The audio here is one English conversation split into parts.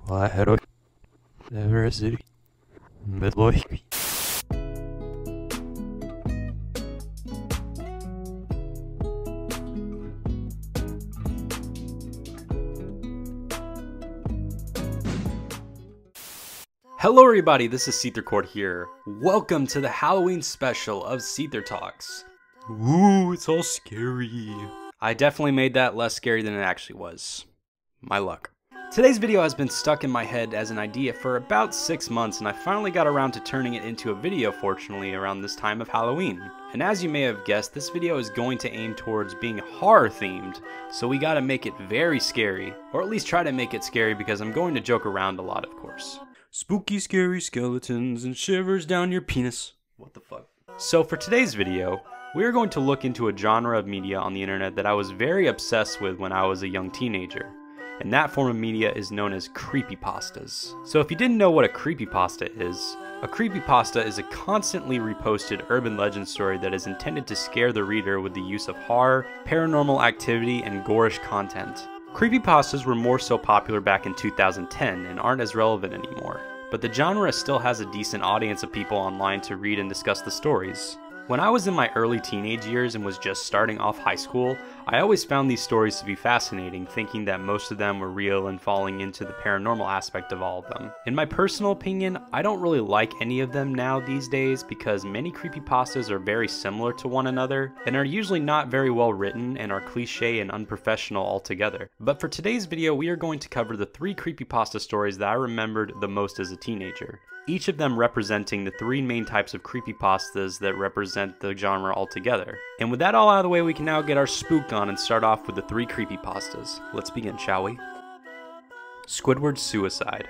Hello everybody, this is SeetherCord here. Welcome to the Halloween special of SeetherTalks. Ooh, it's all scary. I definitely made that less scary than it actually was. My luck. Today's video has been stuck in my head as an idea for about 6 months, and I finally got around to turning it into a video, fortunately, around this time of Halloween. And as you may have guessed, this video is going to aim towards being horror themed, so we gotta make it very scary, or at least try to make it scary, because I'm going to joke around a lot, of course. Spooky, scary skeletons and shivers down your penis. What the fuck? So for today's video, we are going to look into a genre of media on the internet that I was very obsessed with when I was a young teenager. And that form of media is known as creepypastas. So if you didn't know what a creepypasta is a constantly reposted urban legend story that is intended to scare the reader with the use of horror, paranormal activity, and gorish content. Creepypastas were more so popular back in 2010 and aren't as relevant anymore, but the genre still has a decent audience of people online to read and discuss the stories. When I was in my early teenage years and was just starting off high school, I always found these stories to be fascinating, thinking that most of them were real and falling into the paranormal aspect of all of them. In my personal opinion, I don't really like any of them now these days because many creepypastas are very similar to one another and are usually not very well written and are cliche and unprofessional altogether. But for today's video, we are going to cover the 3 creepypasta stories that I remembered the most as a teenager. Each of them representing the 3 main types of creepypastas that represent the genre altogether. And with that all out of the way, we can now get our spook on and start off with the 3 creepypastas. Let's begin, shall we? Squidwards Suicide.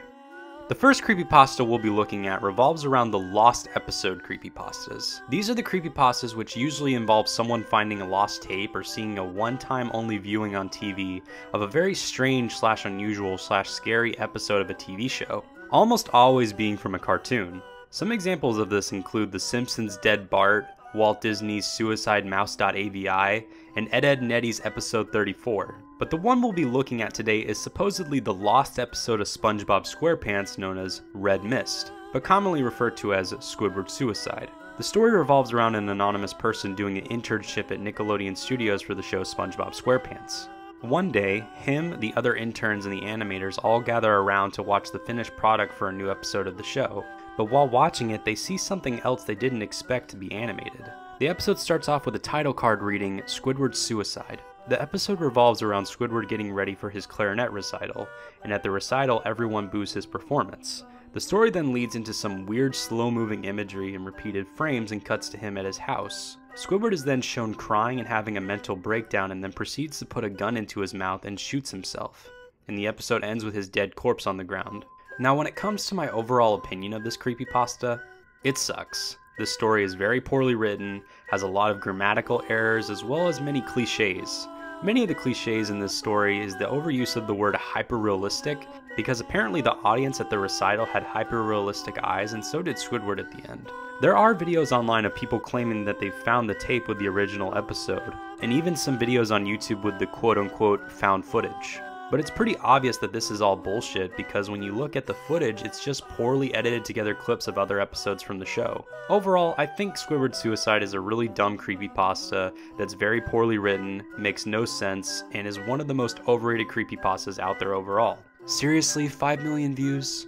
The first creepypasta we'll be looking at revolves around the lost episode creepypastas. These are the creepypastas which usually involve someone finding a lost tape or seeing a one-time only viewing on TV of a very strange / unusual / scary episode of a TV show. Almost always being from a cartoon. Some examples of this include The Simpsons' Dead Bart, Walt Disney's Suicide Mouse.avi, and Ed, and Eddy's episode 34. But the one we'll be looking at today is supposedly the lost episode of SpongeBob SquarePants known as Red Mist, but commonly referred to as Squidward Suicide. The story revolves around an anonymous person doing an internship at Nickelodeon Studios for the show SpongeBob SquarePants. One day, him, the other interns, and the animators all gather around to watch the finished product for a new episode of the show, but while watching it, they see something else they didn't expect to be animated. The episode starts off with a title card reading, Squidward Suicide. The episode revolves around Squidward getting ready for his clarinet recital, and at the recital, everyone boos his performance. The story then leads into some weird slow-moving imagery and repeated frames and cuts to him at his house. Squidward is then shown crying and having a mental breakdown and then proceeds to put a gun into his mouth and shoots himself. And the episode ends with his dead corpse on the ground. Now when it comes to my overall opinion of this creepypasta, it sucks. This story is very poorly written, has a lot of grammatical errors as well as many cliches. Many of the cliches in this story is the overuse of the word hyper-realistic, because apparently the audience at the recital had hyper-realistic eyes and so did Squidward at the end. There are videos online of people claiming that they found the tape with the original episode, and even some videos on YouTube with the quote-unquote found footage. But it's pretty obvious that this is all bullshit because when you look at the footage, it's just poorly edited together clips of other episodes from the show. Overall, I think Squidward Suicide is a really dumb creepypasta that's very poorly written, makes no sense, and is one of the most overrated creepypastas out there overall. Seriously, 5 million views?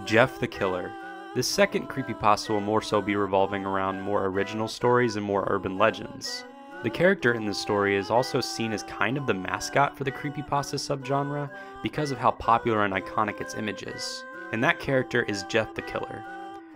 Jeff the Killer. This second creepypasta will more so be revolving around more original stories and more urban legends. The character in this story is also seen as kind of the mascot for the creepypasta subgenre because of how popular and iconic its image is. And that character is Jeff the Killer.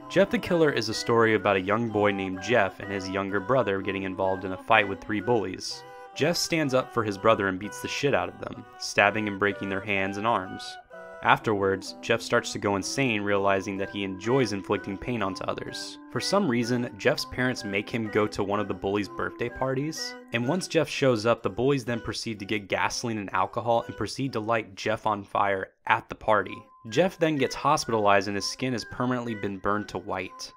Jeff the Killer is a story about a young boy named Jeff and his younger brother getting involved in a fight with 3 bullies. Jeff stands up for his brother and beats the shit out of them, stabbing and breaking their hands and arms. Afterwards, Jeff starts to go insane, realizing that he enjoys inflicting pain onto others. For some reason, Jeff's parents make him go to one of the bullies' birthday parties, and once Jeff shows up, the bullies then proceed to get gasoline and alcohol and proceed to light Jeff on fire at the party. Jeff then gets hospitalized and his skin has permanently been burned to white.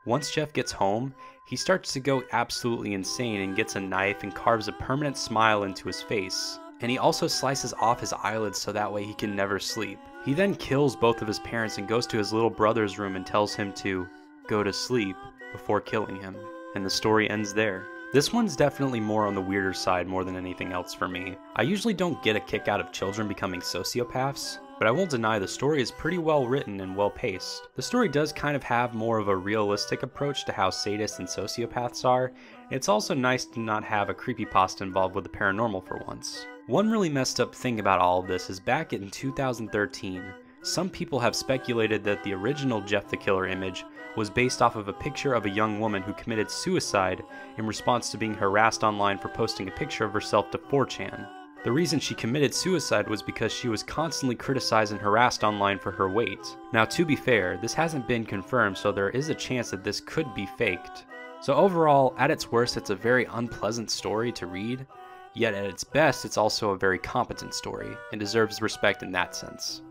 Once Jeff gets home, he starts to go absolutely insane and gets a knife and carves a permanent smile into his face. and he also slices off his eyelids so that way he can never sleep. He then kills both of his parents and goes to his little brother's room and tells him to go to sleep before killing him, and the story ends there. This one's definitely more on the weirder side more than anything else for me. I usually don't get a kick out of children becoming sociopaths, but I won't deny the story is pretty well written and well paced. The story does kind of have more of a realistic approach to how sadists and sociopaths are, and it's also nice to not have a creepypasta involved with the paranormal for once. One really messed up thing about all of this is back in 2013, some people have speculated that the original Jeff the Killer image was based off of a picture of a young woman who committed suicide in response to being harassed online for posting a picture of herself to 4chan. The reason she committed suicide was because she was constantly criticized and harassed online for her weight. Now, to be fair, this hasn't been confirmed, so there is a chance that this could be faked. So overall, at its worst, it's a very unpleasant story to read, yet at its best, it's also a very competent story, and deserves respect in that sense.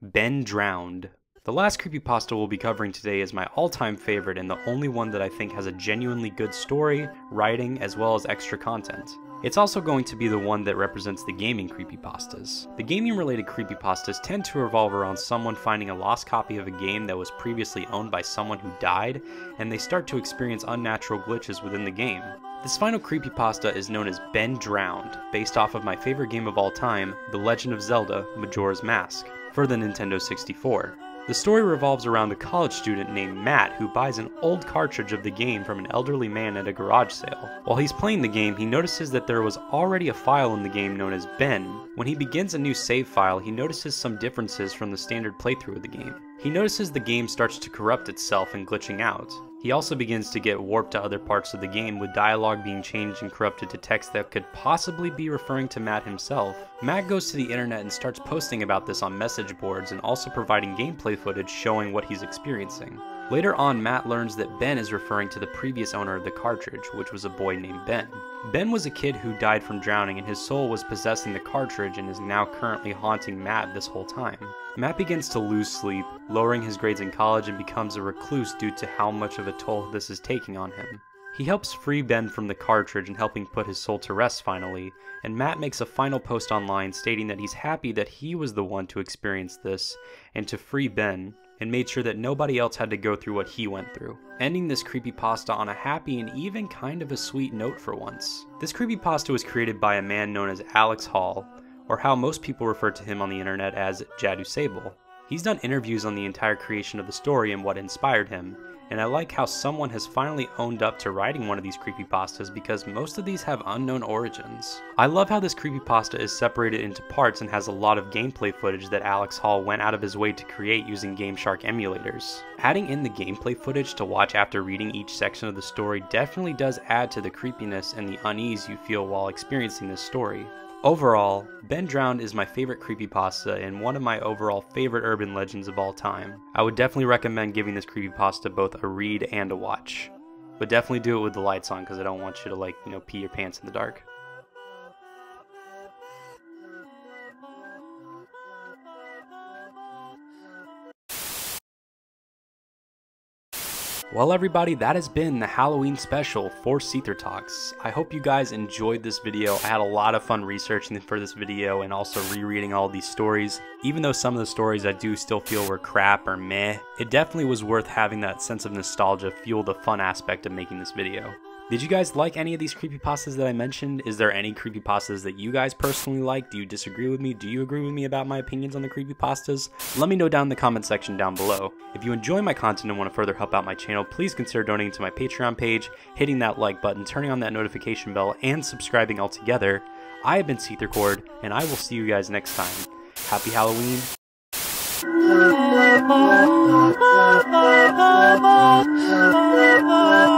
Ben Drowned. The last creepypasta we'll be covering today is my all-time favorite and the only one that I think has a genuinely good story, writing, as well as extra content. It's also going to be the one that represents the gaming creepypastas. The gaming-related creepypastas tend to revolve around someone finding a lost copy of a game that was previously owned by someone who died, and they start to experience unnatural glitches within the game. This final creepypasta is known as Ben Drowned, based off of my favorite game of all time, The Legend of Zelda: Majora's Mask, for the Nintendo 64. The story revolves around a college student named Matt who buys an old cartridge of the game from an elderly man at a garage sale. While he's playing the game, he notices that there was already a file in the game known as Ben. When he begins a new save file, he notices some differences from the standard playthrough of the game. He notices the game starts to corrupt itself and glitching out. He also begins to get warped to other parts of the game, with dialogue being changed and corrupted to text that could possibly be referring to Matt himself. Matt goes to the internet and starts posting about this on message boards and also providing gameplay footage showing what he's experiencing. Later on, Matt learns that Ben is referring to the previous owner of the cartridge, which was a boy named Ben. Ben was a kid who died from drowning, and his soul was possessing the cartridge and is now currently haunting Matt this whole time. Matt begins to lose sleep, lowering his grades in college, and becomes a recluse due to how much of a toll this is taking on him. He helps free Ben from the cartridge and helping put his soul to rest finally, and Matt makes a final post online stating that he's happy that he was the one to experience this and to free Ben, and made sure that nobody else had to go through what he went through, ending this creepypasta on a happy and even kind of a sweet note for once. This creepypasta was created by a man known as Alex Hall, or how most people refer to him on the internet as Jadu Sable. He's done interviews on the entire creation of the story and what inspired him, and I like how someone has finally owned up to writing one of these creepypastas because most of these have unknown origins. I love how this creepypasta is separated into parts and has a lot of gameplay footage that Alex Hall went out of his way to create using GameShark emulators. Adding in the gameplay footage to watch after reading each section of the story definitely does add to the creepiness and the unease you feel while experiencing this story. Overall, Ben Drowned is my favorite creepypasta and one of my overall favorite urban legends of all time. I would definitely recommend giving this creepypasta both a read and a watch. But definitely do it with the lights on because I don't want you to pee your pants in the dark. Well everybody, that has been the Halloween special for SeetherTalks. I hope you guys enjoyed this video. I had a lot of fun researching for this video and also rereading all these stories. Even though some of the stories I do still feel were crap or meh, it definitely was worth having that sense of nostalgia fuel the fun aspect of making this video. Did you guys like any of these creepypastas that I mentioned? Is there any creepypastas that you guys personally like? Do you disagree with me? Do you agree with me about my opinions on the creepypastas? Let me know down in the comment section down below. If you enjoy my content and want to further help out my channel, please consider donating to my Patreon page, hitting that like button, turning on that notification bell, and subscribing altogether. I have been SeetherCord, and I will see you guys next time. Happy Halloween. La la la la la la la la la